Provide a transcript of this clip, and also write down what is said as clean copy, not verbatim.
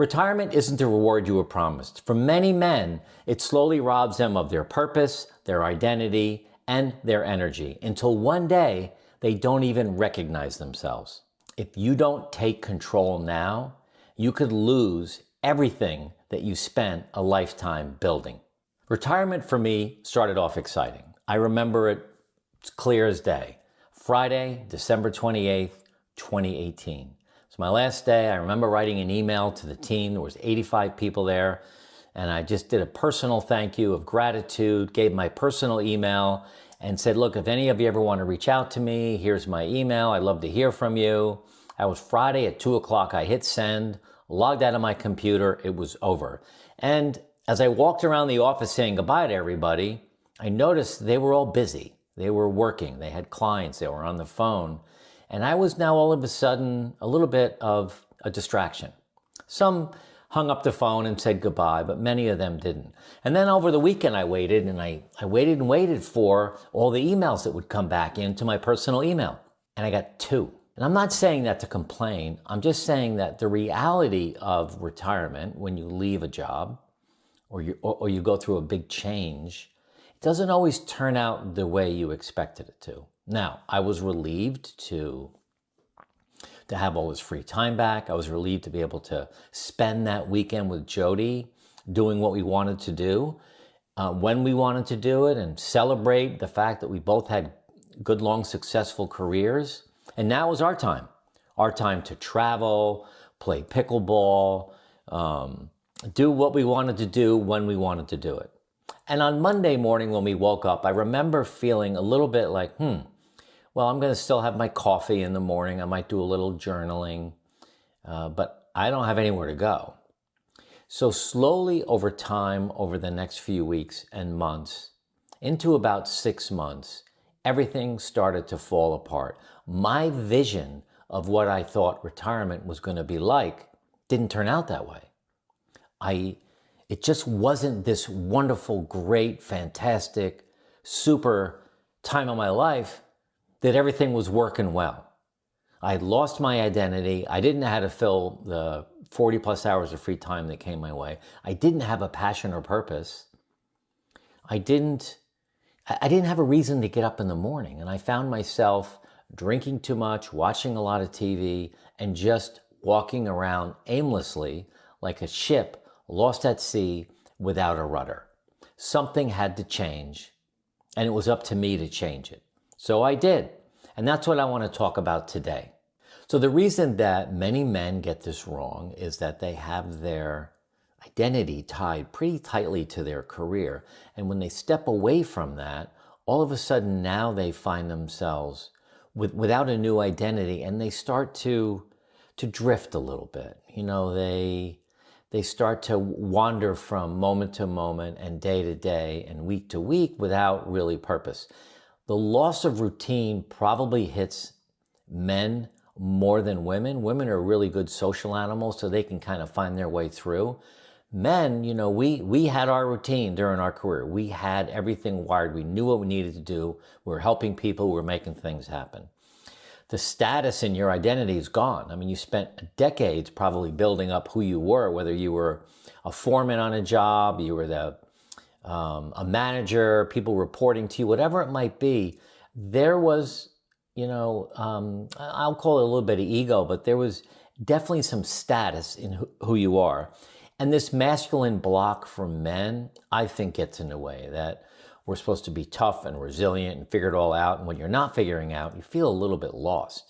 Retirement isn't the reward you were promised. For many men, it slowly robs them of their purpose, their identity, and their energy until one day they don't even recognize themselves. If you don't take control now, you could lose everything that you spent a lifetime building. Retirement for me started off exciting. I remember it clear as day. Friday, December 28th, 2018. It's my last day. I remember writing an email to the team. There was 85 people there. And I just did a personal thank you of gratitude, gave my personal email and said, look, if any of you ever want to reach out to me, here's my email. I'd love to hear from you. That was Friday at 2 o'clock. I hit send, logged out of my computer. It was over. And as I walked around the office saying goodbye to everybody, I noticed they were all busy. They were working. They had clients. They were on the phone. And I was now all of a sudden a little bit of a distraction. Some hung up the phone and said goodbye, but many of them didn't. And then over the weekend I waited and I waited for all the emails that would come back into my personal email. And I got 2. And I'm not saying that to complain. I'm just saying that the reality of retirement, when you leave a job or you go through a big change, it doesn't always turn out the way you expected it to. Now, I was relieved to have all this free time back. I was relieved to be able to spend that weekend with Jody doing what we wanted to do, when we wanted to do it, and celebrate the fact that we both had good, long, successful careers. And now was our time to travel, play pickleball, do what we wanted to do when we wanted to do it. And on Monday morning when we woke up, I remember feeling a little bit like, well, I'm going to still have my coffee in the morning. I might do a little journaling, but I don't have anywhere to go. So slowly over time, over the next few weeks and months, into about 6 months, everything started to fall apart. My vision of what I thought retirement was going to be like didn't turn out that way. It just wasn't this wonderful, great, fantastic, super time of my life that everything was working well. I had lost my identity. I didn't know how to fill the 40 plus hours of free time that came my way. I didn't have a passion or purpose. I didn't have a reason to get up in the morning. And I found myself drinking too much, watching a lot of TV, and just walking around aimlessly like a ship lost at sea without a rudder. Something had to change, and it was up to me to change it. So I did. And that's what I want to talk about today. So the reason that many men get this wrong is that they have their identity tied pretty tightly to their career. And when they step away from that, all of a sudden now they find themselves without a new identity, and they start to drift a little bit. You know, they start to wander from moment to moment and day to day and week to week without really purpose. The loss of routine probably hits men more than women. Women are really good social animals, so they can kind of find their way through. Men, you know, we had our routine during our career. We had everything wired. We knew what we needed to do. We were helping people. We were making things happen. The status in your identity is gone. I mean, you spent decades probably building up who you were, whether you were a foreman on a job, you were a manager, people reporting to you, whatever it might be. There was, you know, I'll call it a little bit of ego, but there was definitely some status in who you are. And this masculine block from men, I think, gets in the way, that we're supposed to be tough and resilient and figure it all out. And when you're not figuring out, you feel a little bit lost.